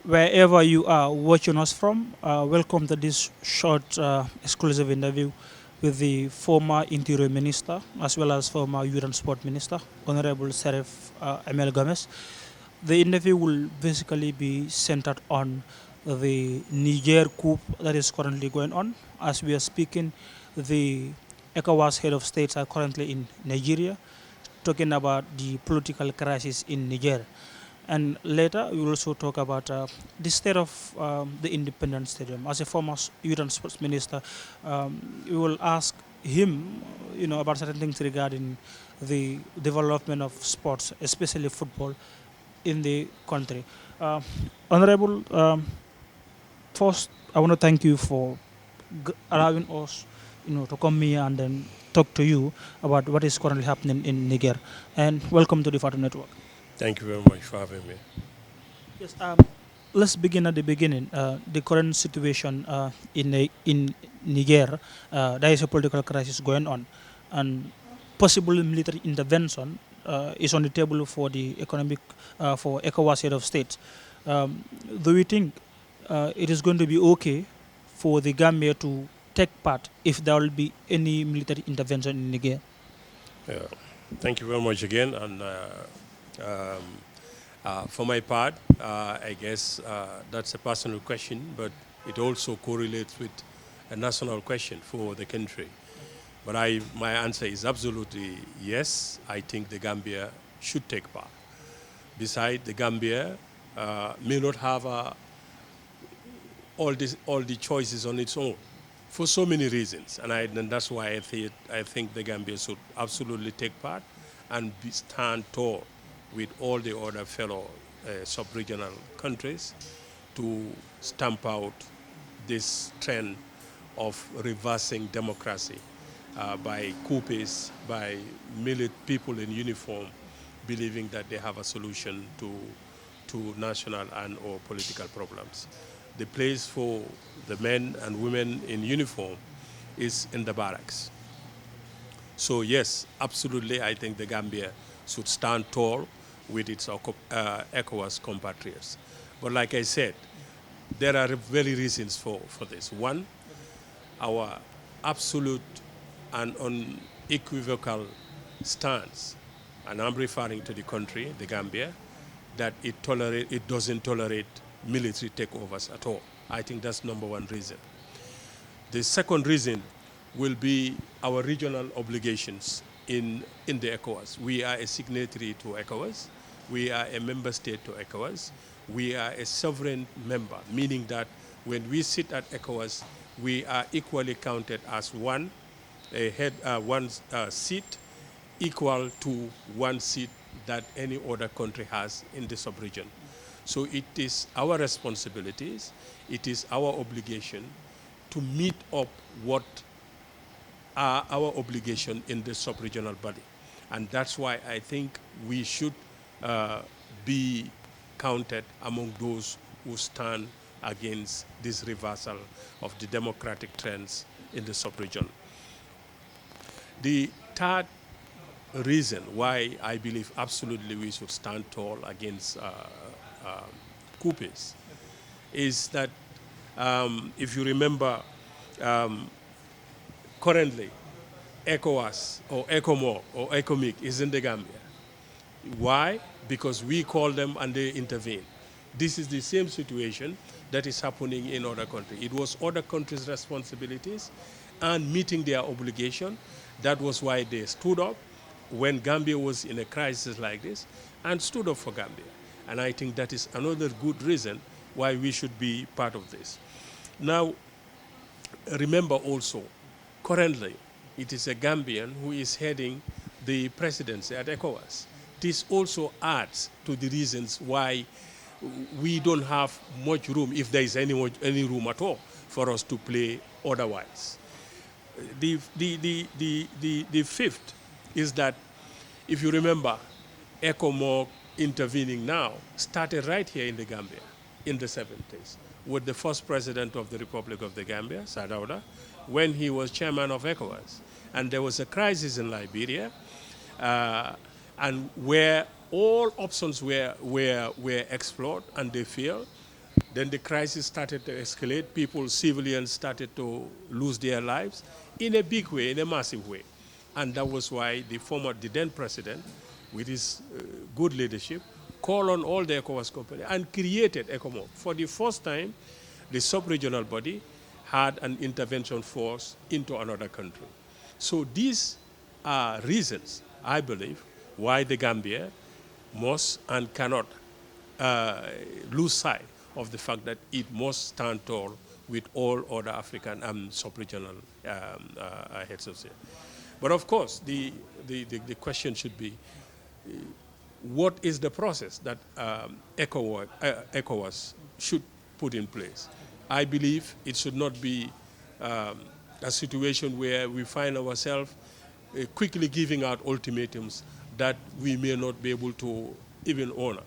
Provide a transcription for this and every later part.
Wherever you are watching us from, welcome to this short exclusive interview with the former Interior Minister as well as former Youth and Sport Minister, Honorable Serif Emel Gomez. The interview will basically be centered on the Niger coup that is currently going on. As we are speaking, the Ecowas head of states are currently in Nigeria talking about the political crisis in Niger. And later, we will also talk about the state of the Independence Stadium. As a former youth and sports minister, we will ask him, about certain things regarding the development of sports, especially football, in the country. Uh, Honorable, first, I want to thank you for allowing us, to come here and then talk to you about what is currently happening in Niger. And welcome to the Fatu Network. Thank you very much for having me. Yes. Let's begin at the beginning. The current situation in Niger, there is a political crisis going on, and possible military intervention is on the table for the economic for ECOWAS head of state. Do you think it is going to be okay for the Gambia to take part if there will be any military intervention in Niger? Yeah. Thank you very much again. And um, for my part, I guess that's a personal question, but it also correlates with a national question for the country. But my answer is absolutely yes. I think the Gambia should take part. Besides, the Gambia may not have all the choices on its own for so many reasons, and that's why I think the Gambia should absolutely take part and stand tall with all the other fellow sub-regional countries to stamp out this trend of reversing democracy by coups, by people in uniform believing that they have a solution to national and or political problems. The place for the men and women in uniform is in the barracks. So yes, absolutely, I think the Gambia should stand tall with its ECOWAS compatriots. But like I said, there are very reasons for this. One, our absolute and unequivocal stance, and I'm referring to the country, the Gambia, that it doesn't tolerate military takeovers at all. I think that's number one reason. The second reason will be our regional obligations in the ECOWAS. We are a signatory to ECOWAS. We are a member state to ECOWAS. We are a sovereign member, meaning that when we sit at ECOWAS, we are equally counted as one seat equal to one seat that any other country has in the sub-region. So it is our responsibilities, it is our obligation to meet up what are our obligation in the sub-regional body. And that's why I think we should be counted among those who stand against this reversal of the democratic trends in the sub-region. The third reason why I believe absolutely we should stand tall against coups is that if you remember, currently ECOWAS or ECOMOG or ECOMIG is in the Gambia. Why? Because we call them and they intervene. This is the same situation that is happening in other countries. It was other countries' responsibilities and meeting their obligation. That was why they stood up when Gambia was in a crisis like this and stood up for Gambia. And I think that is another good reason why we should be part of this. Now, remember also, currently, it is a Gambian who is heading the presidency at ECOWAS. This also adds to the reasons why we don't have much room, if there is any room at all, for us to play otherwise. The fifth is that, if you remember, ECOMOG intervening now started right here in the Gambia in the 70s with the first president of the Republic of the Gambia, Sadauda, when he was chairman of ECOWAS. And there was a crisis in Liberia, and where all options were explored and they failed. Then the crisis started to escalate. People, civilians started to lose their lives in a big way, in a massive way. And that was why the then president, with his good leadership, called on all the ECOWAS companies and created ECOMOG. For the first time, the sub-regional body had an intervention force into another country. So these are reasons, I believe, why the Gambia must and cannot lose sight of the fact that it must stand tall with all other African and sub-regional heads of state. But of course, the question should be, what is the process that ECOWAS should put in place? I believe it should not be a situation where we find ourselves quickly giving out ultimatums that we may not be able to even honor.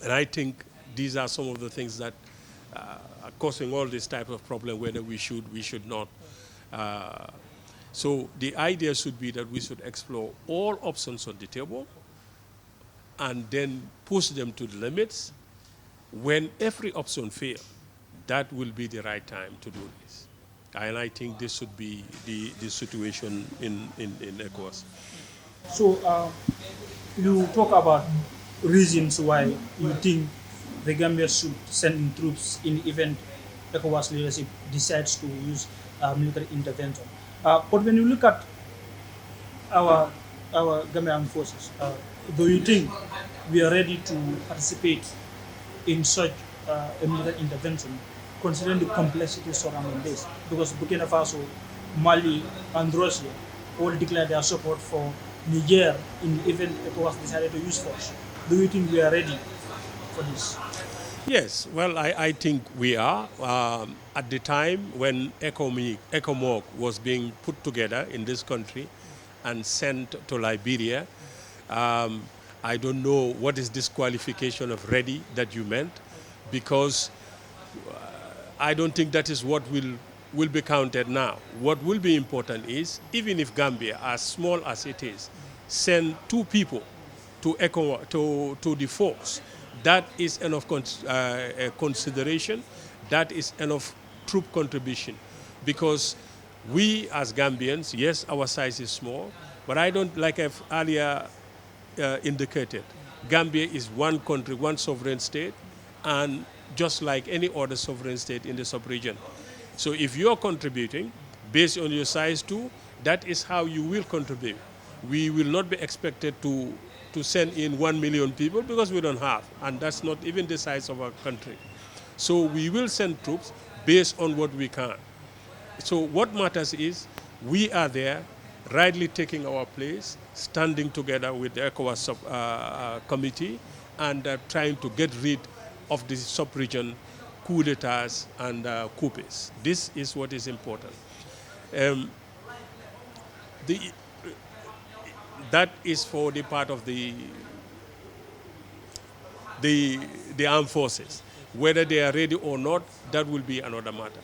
And I think these are some of the things that are causing all this type of problem, whether we should not. So the idea should be that we should explore all options on the table and then push them to the limits. When every option fails, that will be the right time to do this. And I think this should be the situation in ECOWAS. So you talk about reasons why you think the Gambia should send in troops in the event ECOWAS leadership decides to use military intervention. But when you look at our Gambian forces, do you think we are ready to participate in such a military intervention, considering the complexity surrounding this? Because Burkina Faso, Mali, and Russia all declared their support for Niger in the event ECOWAS decided to use force. Do you think we are ready for this? Yes, well, I think we are. At the time when ECOMOG was being put together in this country and sent to Liberia, I don't know what is this qualification of ready that you meant, because I don't think that is what will be counted now. What will be important is, even if Gambia, as small as it is, send 2 people to the force, that is enough consideration, that is enough troop contribution. Because we as Gambians, yes, our size is small, but I don't, like I've earlier indicated, Gambia is one country, one sovereign state, and just like any other sovereign state in the sub-region. So if you're contributing based on your size too, that is how you will contribute. We will not be expected to send in 1 million people, because we don't have, and that's not even the size of our country. So we will send troops based on what we can. So what matters is we are there, rightly taking our place, standing together with the ECOWAS committee, and trying to get rid of the sub-region coup d'etats and coups. This is what is important. That is for the part of the armed forces. Whether they are ready or not, that will be another matter.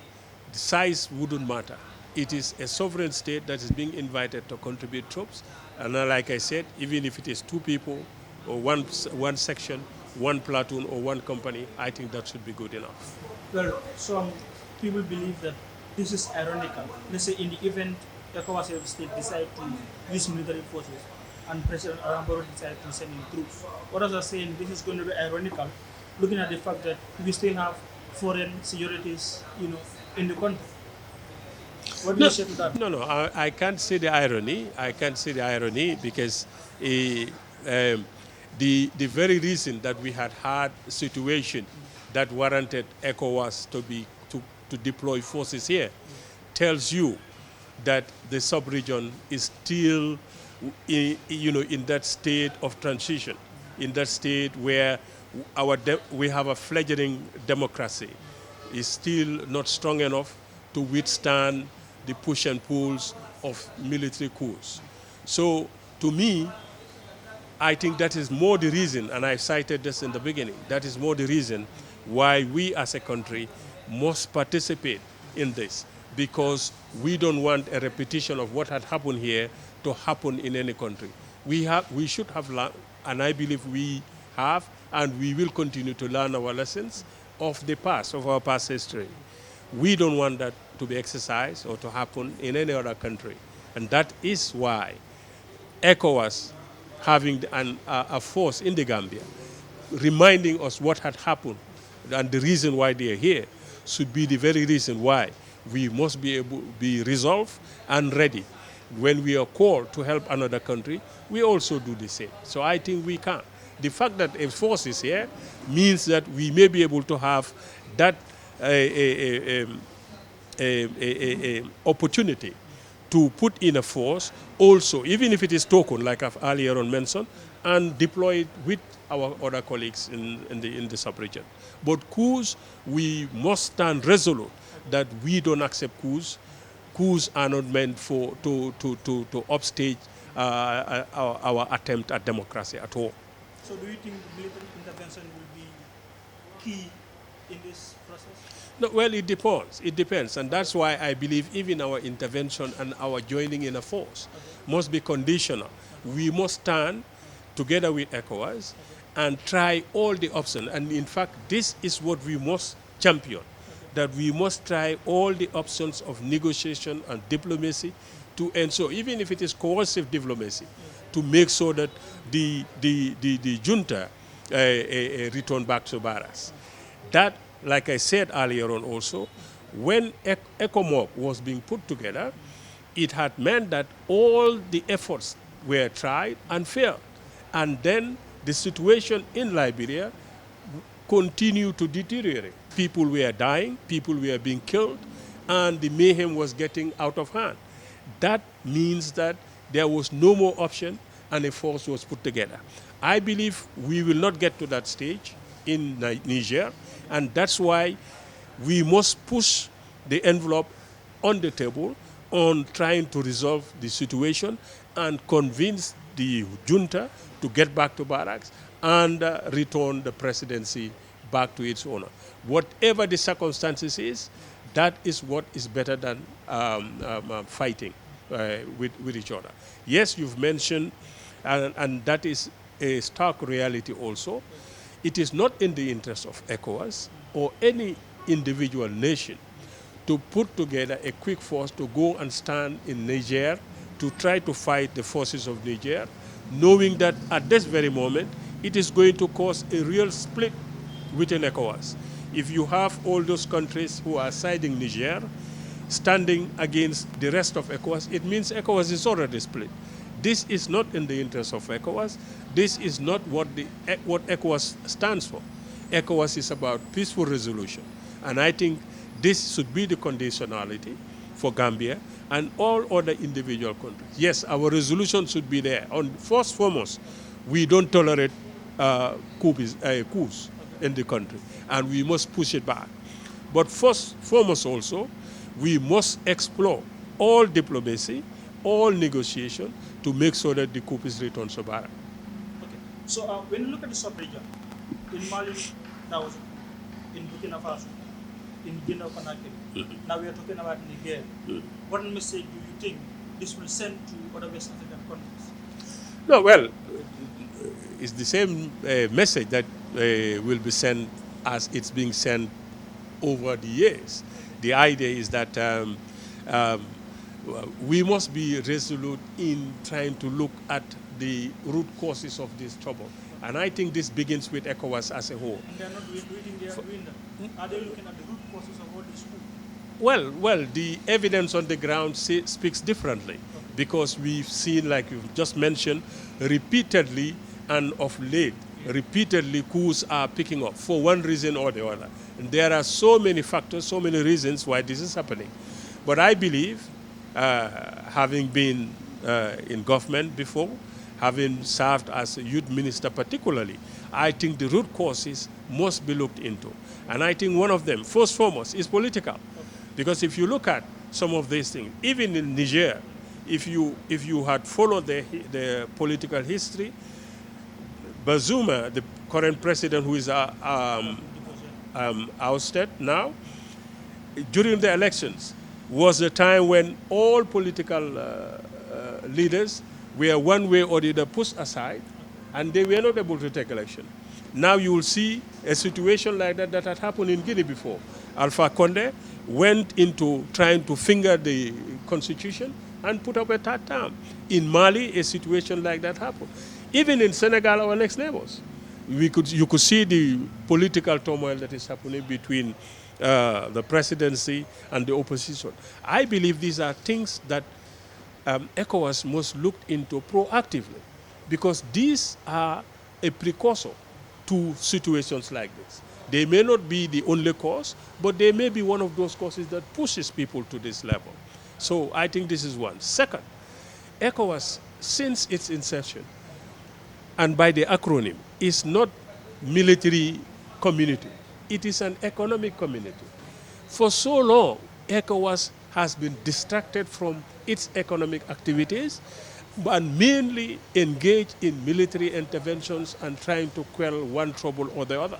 The size wouldn't matter. It is a sovereign state that is being invited to contribute troops. And like I said, even if it is 2 people or one section, 1 platoon or 1 company, I think that should be good enough. Well, some people believe that this is ironical. Let's say in the event ECOWAS state decide to use military forces and President Aramburu decide to send in troops. Others are saying this is going to be ironical, looking at the fact that we still have foreign securities, in the country. What do you say to that? No, I can't say the irony. I can't say the irony because the very reason that we had a situation that warranted ECOWAS to deploy forces here tells you that the sub-region is still in that state of transition, in that state where we have a fledgling democracy. Is still not strong enough to withstand the push and pulls of military coups. So to me, I think that is more the reason, and I cited this in the beginning, that is more the reason why we as a country must participate in this, because we don't want a repetition of what had happened here to happen in any country. We should have learned, and I believe we have, and we will continue to learn our lessons of the past, of our past history. We don't want that to be exercised or to happen in any other country. And that is why Ecowas, having a force in the Gambia, reminding us what had happened and the reason why they are here, should be the very reason why we must be resolved and ready. When we are called to help another country, we also do the same. So I think we can. The fact that a force is here means that we may be able to have that opportunity to put in a force also, even if it is token, like I've earlier on mentioned, and deploy it with our other colleagues in the sub-region. But coups, we must stand resolute that we don't accept coups. Coups are not meant to upstage our attempt at democracy at all. So do you think military intervention will be key in this process? No, well, it depends. It depends. And that's why I believe even our intervention and our joining in a force must be conditional. We must stand together with ECOWAS and try all the options. And in fact, this is what we must champion, that we must try all the options of negotiation and diplomacy to ensure, even if it is coercive diplomacy, to make sure that the junta return back to barracks. That, like I said earlier on also, when ECOMOG was being put together, it had meant that all the efforts were tried and failed. And then the situation in Liberia continued to deteriorate. People were dying, people were being killed, and the mayhem was getting out of hand. That means that there was no more option and a force was put together. I believe we will not get to that stage in Niger, and that's why we must push the envelope on the table on trying to resolve the situation and convince the junta to get back to barracks and return the presidency back to its owner. Whatever the circumstances is, that is what is better than fighting with each other. Yes, you've mentioned, and that is a stark reality also, it is not in the interest of ECOWAS or any individual nation to put together a quick force to go and stand in Niger to try to fight the forces of Niger, knowing that at this very moment it is going to cause a real split within ECOWAS. If you have all those countries who are siding Niger standing against the rest of ECOWAS, it means ECOWAS is already split. This is not in the interest of ECOWAS. This is not what ECOWAS stands for. ECOWAS is about peaceful resolution. And I think this should be the conditionality for Gambia and all other individual countries. Yes, our resolution should be there. First foremost, we don't tolerate coups in the country, and we must push it back. But first foremost also, we must explore all diplomacy, all negotiation to make sure that the coup is returned to Barrack. Okay. So when you look at the sub-region, in Mali, that was in Burkina Faso, in Guinea-Conakry. Now we are talking about Niger. What message do you think this will send to other West African countries? No, well, it's the same message that will be sent as it's being sent over the years. The idea is that we must be resolute in trying to look at the root causes of this trouble. And I think this begins with ECOWAS as a whole. And they are not doing they are doing that. Are they looking at the root causes of all this? Well, the evidence on the ground speaks differently, because we've seen, like you've just mentioned, repeatedly and of late, repeatedly coups are picking up for one reason or the other. And there are so many factors, so many reasons why this is happening. But I believe, having been in government before, having served as a youth minister particularly, I think the root causes must be looked into. And I think one of them, first foremost, is political. Because if you look at some of these things, even in Niger, if you had followed the political history, Bazoum, the current president who is ousted now, during the elections, was the time when all political leaders were one way or the other pushed aside, and they were not able to take election. Now you will see a situation like that had happened in Guinea before. Alpha Conde went into trying to finger the constitution and put up a third term. In Mali, a situation like that happened. Even in Senegal, our next neighbors, you could see the political turmoil that is happening between the presidency and the opposition. I believe these are things that ECOWAS must look into proactively, because these are a precursor to situations like this. They may not be the only cause, but they may be one of those causes that pushes people to this level. So I think this is one. Second, ECOWAS, since its inception, and by the acronym, is not military community. It is an economic community. For so long, ECOWAS has been distracted from its economic activities and mainly engaged in military interventions and trying to quell one trouble or the other.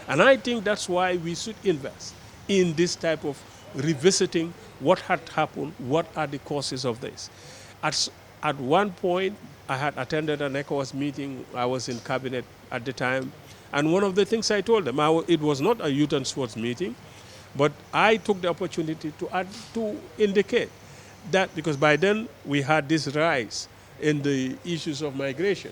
And I think that's why we should invest in this type of revisiting what had happened, what are the causes of this. At one point, I had attended an ECOWAS meeting. I was in cabinet at the time. And one of the things I told them, it was not a youth and sports meeting, but I took the opportunity to indicate that, because by then we had this rise in the issues of migration.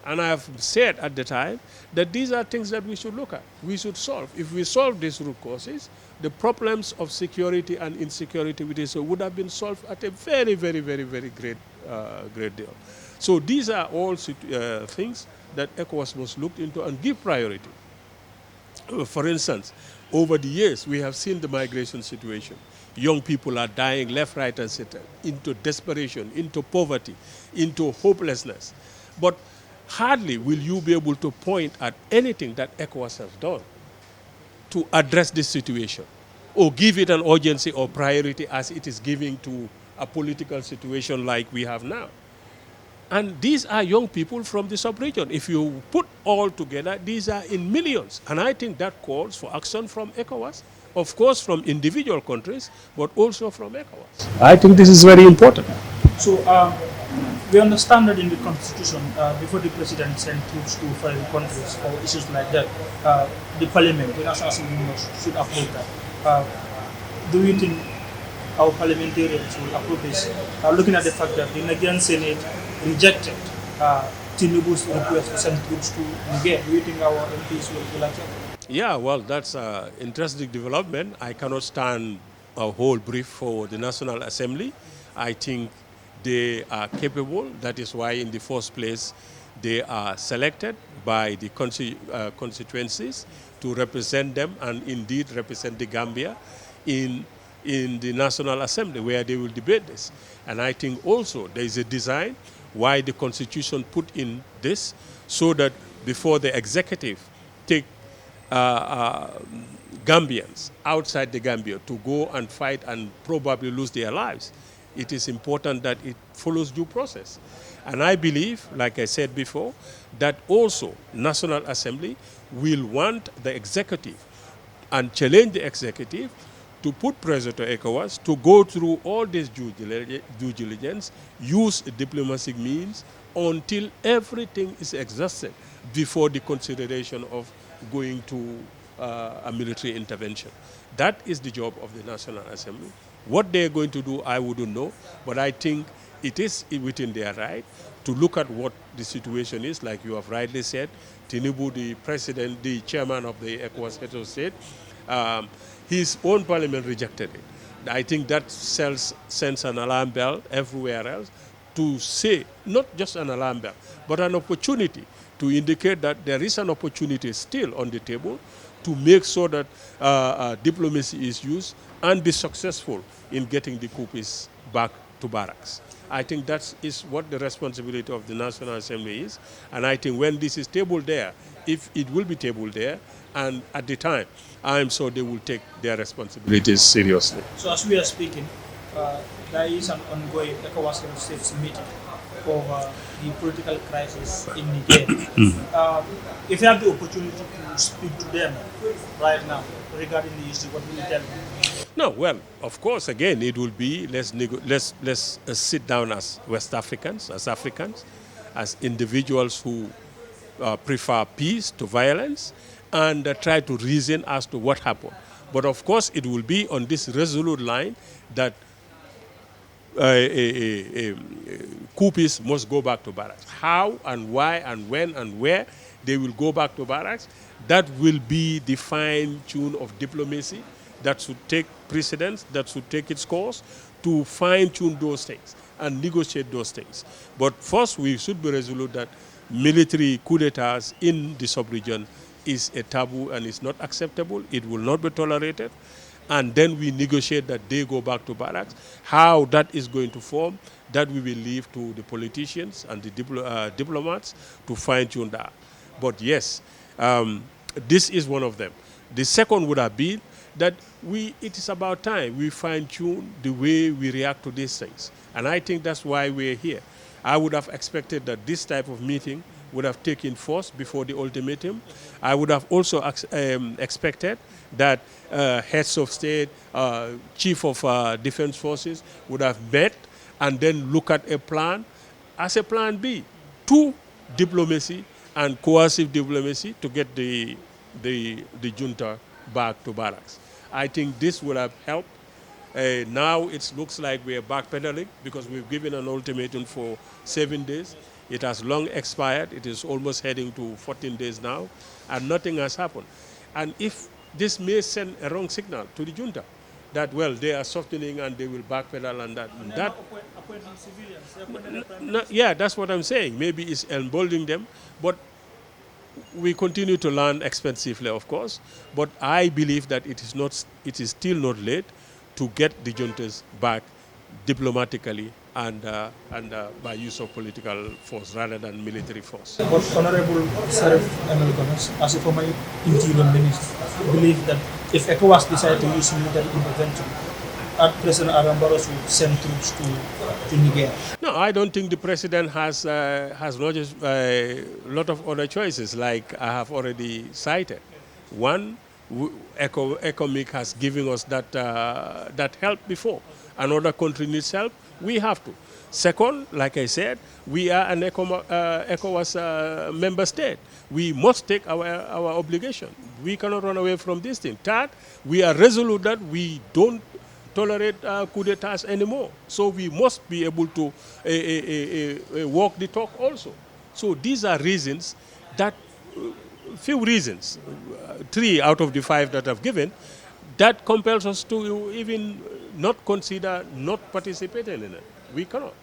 And I have said at the time that these are things that we should look at, we should solve. If we solve these root causes, the problems of security and insecurity with this would have been solved at a very, very, very, very great deal. So these are all things that ECOWAS must look into and give priority. For instance, over the years, we have seen the migration situation. Young people are dying left, right, and center, into desperation, into poverty, into hopelessness. But hardly will you be able to point at anything that ECOWAS has done to address this situation or give it an urgency or priority as it is giving to a political situation like we have now. And these are young people from the sub-region. If you put all together, these are in millions. And I think that calls for action from ECOWAS, of course from individual countries, but also from ECOWAS. I think this is very important. So we understand that in the constitution, before the president sent troops to foreign countries or issues like that, the parliament, the National Assembly should approve that. Do you think our parliamentarians will approve this? Looking at the fact that the Nigerian Senate rejected Tinubu's request to send troops to Niger, do you think our MPs will accept? Yeah, well, that's an interesting development. I cannot stand a whole brief for the National Assembly. I think they are capable. That is why, in the first place, they are selected by the constituencies to represent them and indeed represent the Gambia in the National Assembly, where they will debate this. And I think also there is a design why the Constitution put in this, so that before the executive take Gambians outside the Gambia to go and fight and probably lose their lives, it is important that it follows due process. And I believe, like I said before, that also National Assembly will want the executive and challenge the executive to put pressure to ECOWAS to go through all this due diligence, use diplomatic means until everything is exhausted before the consideration of going to a military intervention. That is the job of the National Assembly. What they're going to do, I wouldn't know, but I think it is within their right to look at what the situation is. Like you have rightly said, Tinubu, the president, the chairman of the ECOWAS head of state, his own parliament rejected it. I think that sends an alarm bell everywhere else to say, not just an alarm bell, but an opportunity to indicate that there is an opportunity still on the table to make sure that diplomacy is used and be successful in getting the coups back to barracks. I think that is what the responsibility of the National Assembly is. And I think when this is tabled there, if it will be tabled there, and at the time, I am sure they will take their responsibilities seriously. So as we are speaking, there is an ongoing ECOWAS states meeting over the political crisis in Niger. If you have the opportunity to speak to them right now regarding the issue, what will you tell them? No, well, of course, again, it will be let's sit down as West Africans, as individuals who prefer peace to violence and try to reason as to what happened. But of course, it will be on this resolute line that coupists must go back to barracks. How and why and when and where they will go back to barracks, that will be the fine tune of diplomacy that should take precedence, that should take its course to fine tune those things and negotiate those things. But first, we should be resolute that military coup d'etats in the sub-region is a taboo and is not acceptable. It will not be tolerated. And then we negotiate that they go back to barracks. How that is going to form, that we will leave to the politicians and the diplomats to fine-tune that. But yes, this is one of them. The second would have been that it is about time we fine-tune the way we react to these things. And I think that's why we're here. I would have expected that this type of meeting would have taken force before the ultimatum. I would have also expected that heads of state, chief of defense forces would have met and then look at a plan as a plan B to diplomacy and coercive diplomacy to get the junta back to barracks. I think this would have helped. Now it looks like we are backpedaling because we've given an ultimatum for 7 days. It has long expired. It is almost heading to 14 days now, and nothing has happened. And if this may send a wrong signal to the junta, that, well, they are softening and they will backpedal and that. Yeah, that's what I'm saying. Maybe it's emboldening them, but we continue to learn expensively, of course. But I believe that it is still not late to get the juntas back diplomatically and by use of political force rather than military force. But Honorable Sarif Gomez, as a former interior minister, believe that if ECOWAS decide to use military intervention, President Adam Barrow should send troops to Niger. No, I don't think the president has a lot of other choices, like I have already cited. One, ECOMIC has given us that help before. Another country needs help, we have to. Second, like I said, we are an ECOWAS member state. We must take our obligation. We cannot run away from this thing. Third, we are resolute that we don't tolerate coup d'etats anymore. So we must be able to walk the talk also. So these are reasons that, few reasons, 3 out of the 5 that I've given, that compels us to even not consider not participating in it. We cannot.